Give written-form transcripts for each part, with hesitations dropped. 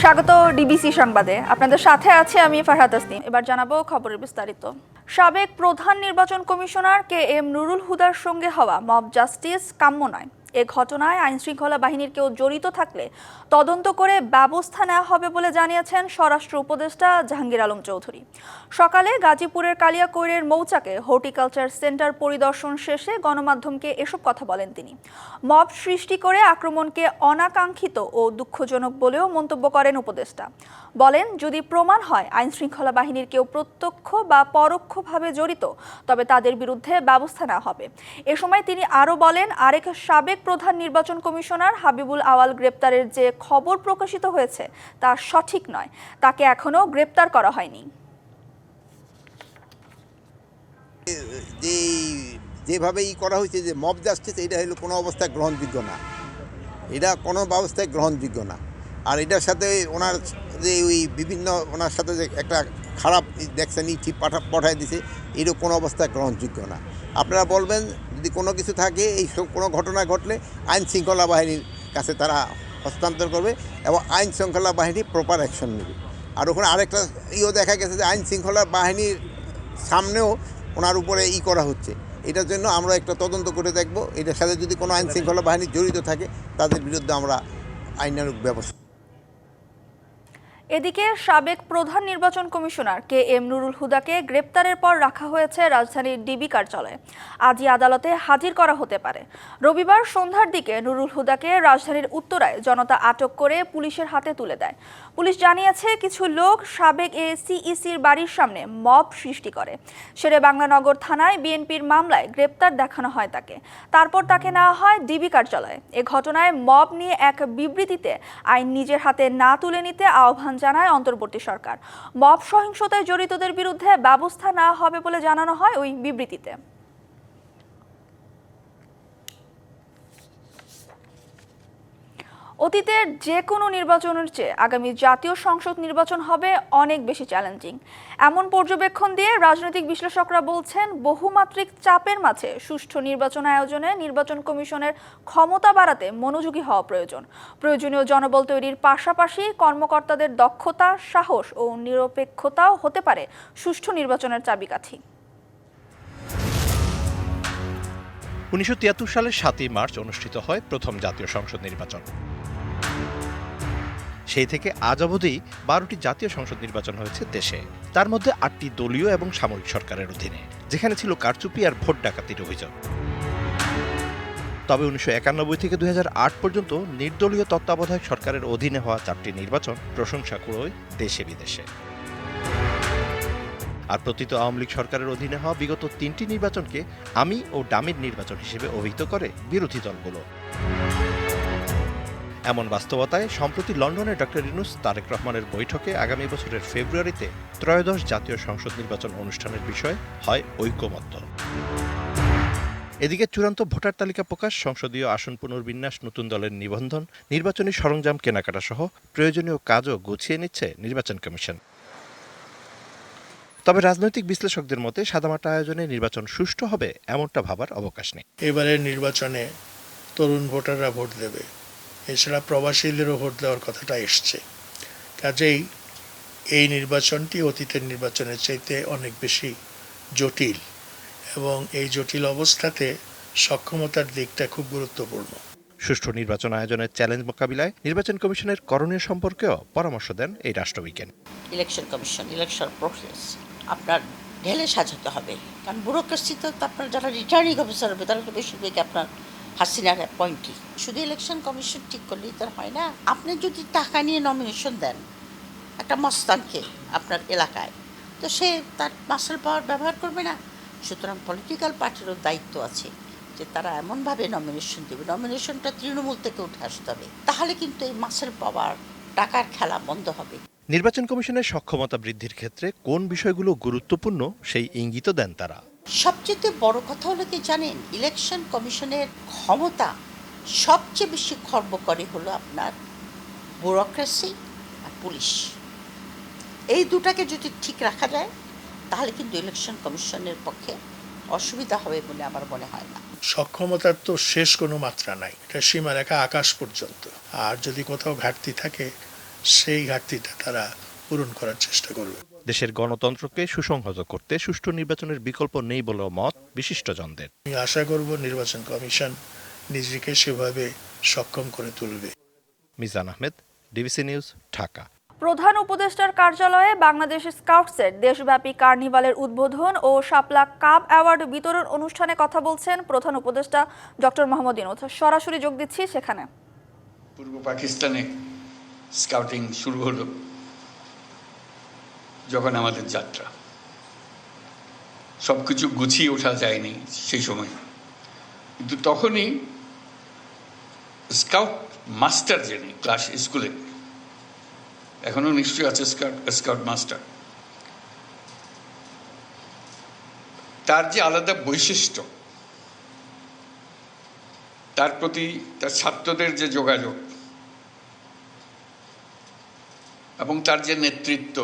স্বাগত ডিবিসি সংবাদে। আপনাদের সাথে আছি আমি ফারহাদ তাসনিম। এবার জানাবো খবরের বিস্তারিত। সাবেক প্রধান নির্বাচন কমিশনার কে এম নুরুল হুদার সঙ্গে হওয়া মব জাস্টিস কাম্য নয়। এ ঘটনায় আইনশৃঙ্খলা বাহিনীর কেউ জড়িত থাকলে তদন্ত করে ব্যবস্থা নেওয়া হবে বলে জানিয়েছেন স্বরাষ্ট্র উপদেষ্টা জাহাঙ্গীর আলম চৌধুরী। সকালে গাজীপুরের কালিয়াকৈরের মৌচাকে হর্টিকালচার সেন্টার পরিদর্শন শেষে গণমাধ্যমকে এসব কথা বলেন তিনি। মব সৃষ্টি করে আক্রমণকে অনাকাঙ্ক্ষিত ও দুঃখজনক বলেও মন্তব্য করেন উপদেষ্টা। বলেন, যদি প্রমাণ হয় আইনশৃঙ্খলা বাহিনীর কেউ প্রত্যক্ষ বা পরোক্ষভাবে জড়িত তবে তাদের বিরুদ্ধে ব্যবস্থা নেওয়া হবে। এ সময় তিনি আরও বলেন, আরেক সাবেক প্রধান নির্বাচন কমিশনার হাবিবুল আওয়াল গ্রেপ্তারের যে খবর প্রকাশিত হয়েছে তা সঠিক নয়, তাকে এখনো গ্রেপ্তার করা হয়নি। যেভাবে করা হয়েছে যে মব জাস্টিস, এটা হলো কোনো অবস্থায় গ্রহণযোগ্য না, এটা কোনো ব্যবস্থায় গ্রহণযোগ্য না। আর এটার সাথে ওনার যে ওই বিভিন্ন ওনার সাথে যে একটা খারাপ দেখছেন চিঠি পাঠায় দিছে, এরও কোনো অবস্থায় গ্রহণযোগ্য না। আপনারা বলবেন যদি কোনো কিছু থাকে, এই সব কোনো ঘটনা ঘটলে আইন শৃঙ্খলা বাহিনীর কাছে তারা হস্তান্তর করবে এবং আইন শৃঙ্খলা বাহিনী প্রপার অ্যাকশন নেবে। আর ওখানে আরেকটা দেখা গেছে যে আইন শৃঙ্খলা বাহিনীর সামনেও ওনার উপরে করা হচ্ছে। এটার জন্য আমরা একটা তদন্ত করে দেখব, এটার সাথে যদি কোনো আইন শৃঙ্খলা বাহিনী জড়িত থাকে তাদের বিরুদ্ধে আমরা আইনানুগ ব্যবস্থা। এদিকে সাবেক প্রধান নির্বাচন কমিশনার কে এম নুরুল হুদাকে গ্রেপ্তারের পর রাখা হয়েছে রাজধানীর ডিবি কার্যালয়ে। আজই আদালতে হাজির করা হতে পারে। রবিবার সন্ধ্যার দিকে নুরুল হুদাকে রাজধানীর উত্তরায় জনতা আটক করে পুলিশের হাতে তুলে দেয়। পুলিশ জানিয়েছে, কিছু লোক সাবেক সিইসির বাড়ির সামনে মব সৃষ্টি করে। শেরেবাংলা নগর থানায় বিএনপির মামলায় গ্রেপ্তার দেখানো হয় তাকে। তারপর তাকে নেওয়া হয় ডিবি কার্যালয়ে। এ ঘটনায় মব নিয়ে এক বিবৃতিতে আইন নিজের হাতে না তুলে নিতে আহ্বান জানায় অন্তর্বর্তী সরকার। মব সহিংসতায় জড়িতদের বিরুদ্ধে ব্যবস্থা নেওয়া হবে বলে জানানো হয় ওই বিবৃতিতে। অতীতের যে কোনো নির্বাচনের চেয়ে আগামী জাতীয় সংসদ নির্বাচন হবে অনেক বেশি চ্যালেঞ্জিং, এমন পর্যবেক্ষণ দিয়ে রাজনৈতিক বিশ্লেষকরা বলছেন, বহুমাত্রিক চাপের মাঝে সুষ্ঠু নির্বাচন আয়োজনে নির্বাচন কমিশনের ক্ষমতা বাড়াতে মনোযোগী হওয়া প্রয়োজন। প্রয়োজনীয় জনবল তৈরির পাশাপাশি কর্মকর্তাদের দক্ষতা, সাহস ও নিরপেক্ষতাও হতে পারে সুষ্ঠু নির্বাচনের চাবিকাঠি। 1973 সালের 7ই মার্চ অনুষ্ঠিত হয় প্রথম জাতীয় সংসদ নির্বাচন। সেই থেকে আজ অবধি 12টি জাতীয় সংসদ নির্বাচন হয়েছে দেশে, তার মধ্যে 8টি দলীয় এবং সামরিক সরকারের অধীনে, যেখানে ছিল কারচুপি আর ভোট ডাকাতির অভিযোগ। তবে 1991 থেকে 2008 পর্যন্ত নির্দলীয় তত্ত্বাবধায়ক সরকারের অধীনে হওয়া 4টি নির্বাচন প্রশংসা কুড়োয় দেশে বিদেশে। আর প্রতীত আওয়ামী লীগ সরকারের অধীনে হওয়া বিগত 3টি নির্বাচনকে আমি ও ডামির নির্বাচন হিসেবে অভিহিত করে বিরোধী দলগুলো। এমন বাস্তবতায় সম্প্রতি লন্ডনে ডক্টর ইউনূস তারেক রহমানের বৈঠকে আগামী বছরের ফেব্রুয়ারিতে ত্রয়োদশ জাতীয় সংসদ নির্বাচন অনুষ্ঠানের বিষয়ে হয় ঐকমত্য। এদিকে চূড়ান্ত ভোটার তালিকা প্রকাশ, সংসদীয় আসন পুনর্বিন্যাস, নতুন দলের নিবন্ধন, নির্বাচনী সরঞ্জাম কেনাকাটা সহ প্রয়োজনীয় কাজও গুছিয়ে নিচ্ছে নির্বাচন কমিশন। তবে রাজনৈতিক বিশ্লেষকদের মতে সাদামাটা আয়োজনে নির্বাচন সুষ্ঠু হবে এমনটা ভাবার অবকাশ নেই। এবারের নির্বাচনে তরুণ ভোটাররা ভোট দেবে, এছাড়া প্রবাসীদেরও ভোট দেওয়ার কথাটা এসছে। কাজেই এই নির্বাচনটি অতীতের নির্বাচনের চাইতে অনেক বেশি জটিল এবং এই জটিল অবস্থাতে সক্ষমতার দিকটা খুব গুরুত্বপূর্ণ। সুষ্ঠু নির্বাচন আয়োজনের চ্যালেঞ্জ মোকাবিলায় নির্বাচন কমিশনের করণীয় সম্পর্কেও পরামর্শ দেন এই রাষ্ট্রবিজ্ঞান। ইলেকশন কমিশন, ইলেকশন প্রসেস আপনার ঢেলে সাজাতে হবে, কারণ ব্যুরোক্রেসি তো আপনার যারা রিটার্নিং অফিসার হবে তারা তো বেশিরভাগই আপনার হাসিনার অ্যাপয়েন্টি। শুধু ইলেকশন কমিশন ঠিক করলেই তার হয় না। আপনি যদি টাকা নিয়ে নমিনেশন দেন একটা মস্তানকে আপনার এলাকায়, তো সে তার মাসেল পাওয়ার ব্যবহার করবে না। সুতরাং পলিটিক্যাল পার্টিরও দায়িত্ব আছে যে তারা এমনভাবে নমিনেশন দেবে, নমিনেশনটা তৃণমূল থেকে উঠে আসতে হবে, তাহলে কিন্তু এই মাসেল পাওয়ার টাকার খেলা বন্ধ হবে। নির্বাচন কমিশনের সক্ষমতা বৃদ্ধির ক্ষেত্রে কোন বিষয়গুলো গুরুত্বপূর্ণ সেই ইঙ্গিত দেন তারা। সবচেয়ে বড় কথা হলো কি জানেন, ইলেকশন কমিশনের ক্ষমতা সবচেয়ে বেশি খর্ব করে হলো আপনার ব্যুরোক্রেসি আর পুলিশ। এই দুটাকে যদি ঠিক রাখা যায় তাহলে কিন্তু ইলেকশন কমিশনের পক্ষে অসুবিধা হবে বলে আমার মনে হয় না। সক্ষমতার তো শেষ কোনো মাত্রা নাই, এটা সীমারেখা আকাশ পর্যন্ত। আর যদি কোথাও ঘাটতি থাকে সেই ঘাটতিটা তারা পূরণ করার চেষ্টা করবে। দেশের গণতন্ত্রকে সুসংহত করতে সুষ্ঠু নির্বাচনের বিকল্প নেই বলেও মত বিশিষ্টজনদের। আমি আশা করব নির্বাচন কমিশন নিজেকে সেভাবে সক্ষম করে তুলবে। Mizan Ahmed, DBC news, Dhaka. প্রধান উপদেষ্টার কার্যালয়ে বাংলাদেশ স্কাউটসের দেশব্যাপী কার্নিভালের উদ্বোধন ও শাপলা কাপ অ্যাওয়ার্ড বিতরণ অনুষ্ঠানে কথা বলছেন প্রধান উপদেষ্টা ডক্টর মোহাম্মদ ইউনূস। সরাসরি যোগ দিচ্ছি সেখানে। পূর্ব পাকিস্তানে স্কাউটিং শুরু হলো যখন আমাদের যাত্রা, সব কিছু গুছিয়ে ওঠা যায়নি সেই সময়, কিন্তু তখনই স্কাউট মাস্টার যিনি ক্লাস স্কুলে, এখনো নিশ্চয়ই আছে স্কাউট মাস্টার, তার যে আলাদা বৈশিষ্ট্য, তার প্রতি তার ছাত্রদের যে যোগাযোগ এবং তার যে নেতৃত্ব,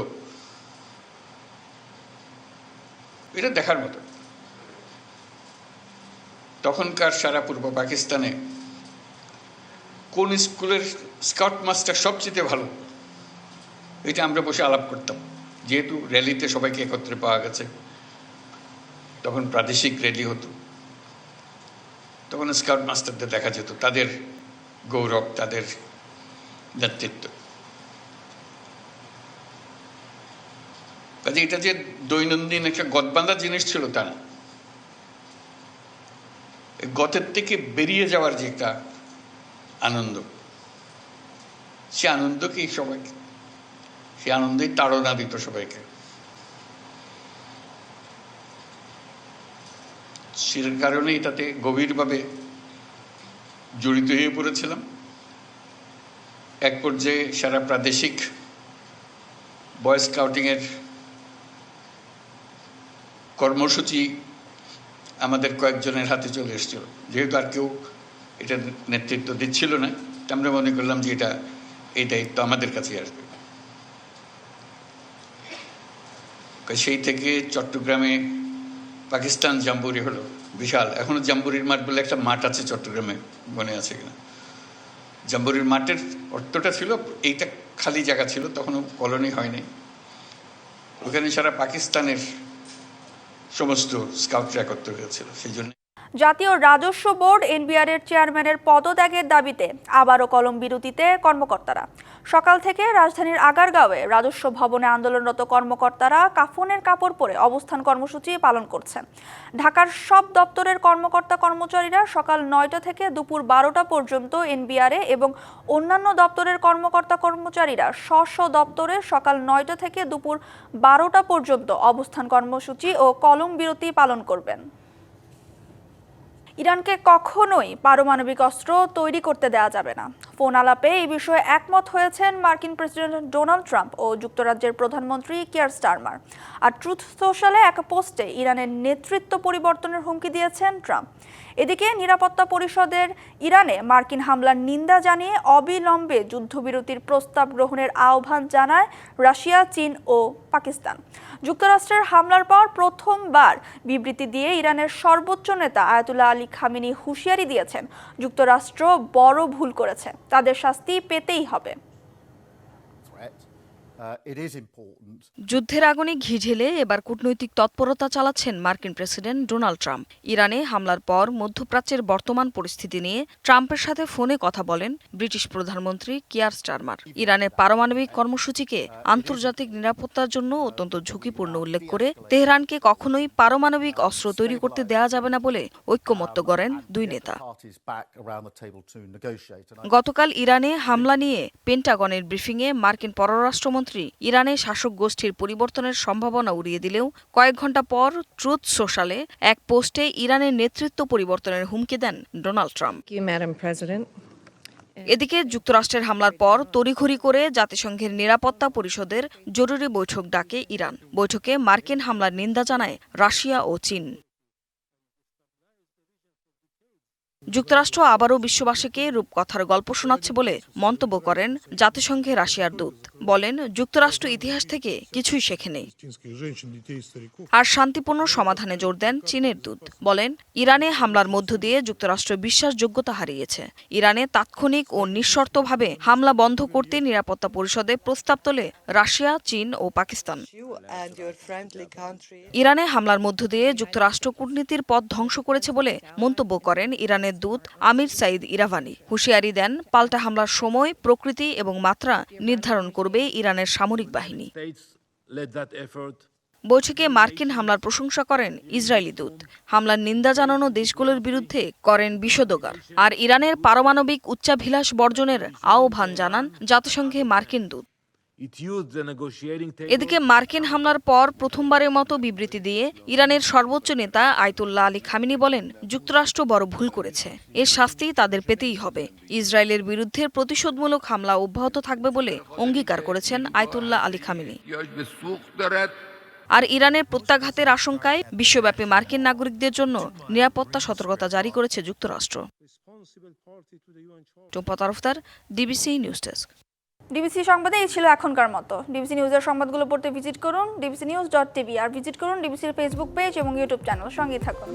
এটা দেখার মতো। তখনকার সারা পূর্ব পাকিস্তানে কোন স্কুলের স্কাউট মাস্টার সবচেয়ে ভালো, এটা আমরা বসে আলাপ করতাম। যেহেতু র্যালিতে সবাইকে একত্রে পাওয়া গেছে, তখন প্রাদেশিক র্যালি হতো, তখন স্কাউট মাস্টারদের দেখা যেত, তাদের গৌরব, তাদের নেতৃত্ব। কাজে এটা যে দৈনন্দিন একটা গদবাঁধা জিনিস ছিল তা না, গতের থেকে বেরিয়ে যাওয়ার যে একটা আনন্দ, সে আনন্দকেই সবাইকে, সে আনন্দেই তাড়না দিত সবাইকে। সে কারণে এটাতে গভীরভাবে জড়িত হয়ে পড়েছিলাম। এক পর্যায়ে সারা প্রাদেশিক বয় স্কাউটিংয়ের কর্মসূচি আমাদের কয়েকজনের হাতে চলে এসেছিল। যেহেতু আর কেউ এটা নেতৃত্ব দিচ্ছিল না, আমরা মনে করলাম যে এই দায়িত্ব আমাদের কাছে আসবে। সেই থেকে চট্টগ্রামে পাকিস্তান জাম্বুরি হলো, বিশাল, এখনো জাম্বুরির মাঠ বলে একটা মাঠ আছে চট্টগ্রামে, মনে আছে কিনা? জাম্বুরির মাঠের অর্থটা ছিল এইটা খালি জায়গা ছিল, তখনও কলোনি হয়নি, ওখানে সারা পাকিস্তানের সমস্ত স্কাউটরা একত্র হয়েছিল। সেই জন্য জাতীয় রাজস্ব বোর্ড এনবিআর এর চেয়ারম্যানের পদত্যাগের দাবিতে আবারও কলম বিরতিতে কর্মকর্তারা। সকাল থেকে রাজধানীর আগারগাঁওয়ে রাজস্ব ভবনে আন্দোলনরত কর্মকর্তারা কাফনের কাপড় পরে অবস্থান কর্মসূচি পালন করছেন। ঢাকার সব দপ্তরের কর্মকর্তা কর্মচারীরা সকাল 9টা থেকে দুপুর 12টা পর্যন্ত এনবিআর এবং অন্যান্য দপ্তরের কর্মকর্তা কর্মচারীরা স্ব দপ্তরে সকাল 9টা থেকে দুপুর 12টা পর্যন্ত অবস্থান কর্মসূচি ও কলম বিরতি পালন করবেন। ইরানকে কখনোই পারমাণবিক অস্ত্র তৈরি করতে দেওয়া যাবে না। ফোন আলাপে এই বিষয়ে একমত হয়েছেন মার্কিন প্রেসিডেন্ট ডোনাল্ড ট্রাম্প ও যুক্তরাজ্যের প্রধানমন্ত্রী কিয়ার স্টারমার। আর ট্রুথ সোশ্যালে এক পোস্টে ইরানের নেতৃত্ব পরিবর্তনের হুমকি দিয়েছেন ট্রাম্প। এদিকে নিরাপত্তা পরিষদের ইরানে মার্কিন হামলার নিন্দা জানিয়ে অবিলম্বে যুদ্ধবিরতির প্রস্তাব গ্রহণের আহ্বান জানায় রাশিয়া, চীন ও পাকিস্তান। যুক্তরাষ্ট্রের হামলার পর প্রথমবার বিবৃতি দিয়ে ইরানের সর্বোচ্চ নেতা আয়াতুল্লাহ আলী খামেনি হুঁশিয়ারি দিয়েছেন, যুক্তরাষ্ট্র বড় ভুল করেছে, তাদের শাস্তি পেতেই হবে। যুদ্ধের আগুনে ঘি ঢেলে এবার কূটনৈতিক তৎপরতা চালাচ্ছেন মার্কিন প্রেসিডেন্ট ডোনাল্ড ট্রাম্প। ইরানে হামলার পর মধ্যপ্রাচ্যের বর্তমান পরিস্থিতি নিয়ে ট্রাম্পের সাথে ফোনে কথা বলেন ব্রিটিশ প্রধানমন্ত্রী কিয়ার স্টারমার। ইরানের পারমাণবিক কর্মসূচিকে আন্তর্জাতিক নিরাপত্তার জন্য অত্যন্ত ঝুঁকিপূর্ণ উল্লেখ করে তেহরানকে কখনোই পারমাণবিক অস্ত্র তৈরি করতে দেওয়া যাবে না বলে ঐক্যমত্য করেন দুই নেতা। গতকাল ইরানে হামলা নিয়ে পেন্টাগনের ব্রিফিংয়ে মার্কিন পররাষ্ট্রমন্ত্রী ইরানে শাসক গোষ্ঠীর পরিবর্তনের সম্ভাবনা উড়িয়ে দিলেও কয়েক ঘণ্টা পর ট্রুথ সোশ্যালে এক পোস্টে ইরানের নেতৃত্ব পরিবর্তনের হুমকি দেন ডোনাল্ড ট্রাম্প। এদিকে যুক্তরাষ্ট্রের হামলার পর তড়িঘড়ি করে জাতিসংঘের নিরাপত্তা পরিষদের জরুরি বৈঠক ডাকে ইরান। বৈঠকে মার্কিন হামলার নিন্দা জানায় রাশিয়া ও চীন। যুক্তরাষ্ট্র আবারও বিশ্ববাসীকে রূপকথার গল্প শোনাচ্ছে বলে মন্তব্য করেন জাতিসংঘে রাশিয়ার দূত। বলেন, যুক্তরাষ্ট্র ইতিহাস থেকে কিছুই শেখেনি। আর শান্তিপূর্ণ সমাধানে জোর দেন চীনের দূত। বলেন, ইরানে হামলার মধ্য দিয়ে যুক্তরাষ্ট্র বিশ্বাসযোগ্যতা হারিয়েছে। ইরানে তাৎক্ষণিক ও নিঃশর্তভাবে হামলা বন্ধ করতে নিরাপত্তা পরিষদে প্রস্তাব তোলে রাশিয়া, চীন ও পাকিস্তান। ইরানে হামলার মধ্য দিয়ে যুক্তরাষ্ট্র কূটনীতির পথ ধ্বংস করেছে বলে মন্তব্য করেন ইরানের দূত আমির সাইদ ইরাভানি। হুঁশিয়ারি দেন, পাল্টা হামলার সময়, প্রকৃতি এবং মাত্রা নির্ধারণ করবে ইরানের সামরিক বাহিনী। বৈঠকে মার্কিন হামলার প্রশংসা করেন ইসরায়েলি দূত। হামলার নিন্দা জানানো দেশগুলোর বিরুদ্ধে করেন বিষোদগার। আর ইরানের পারমাণবিক উচ্চাভিলাষ বর্জনের আহ্বান জানান জাতিসংঘে মার্কিন দূত। এদিকে মার্কিন হামলার পর প্রথমবারের মতো বিবৃতি দিয়ে ইরানের সর্বোচ্চ নেতা আয়াতুল্লাহ আলী খামেনি বলেন, যুক্তরাষ্ট্র বড় ভুল করেছে, এর শাস্তি তাদের পেতেই হবে। ইসরায়েলের বিরুদ্ধে প্রতিশোধমূলক হামলা অব্যাহত থাকবে বলে অঙ্গীকার করেছেন আয়াতুল্লাহ আলী খামেনি। আর ইরানের প্রত্যাঘাতের আশঙ্কায় বিশ্বব্যাপী মার্কিন নাগরিকদের জন্য নিরাপত্তা সতর্কতা জারি করেছে যুক্তরাষ্ট্র। Tumpa Tarafdar, DBC news desk. DBC সংবাদে এই ছিল এখনকার মতো। ডিবিসি নিউজের সংবাদগুলো পড়তে ভিজিট করুন dbcnews.tv আর ভিজিট করুন ডিবিসির ফেসবুক পেজ এবং ইউটিউব চ্যানেল। সঙ্গেই থাকুন।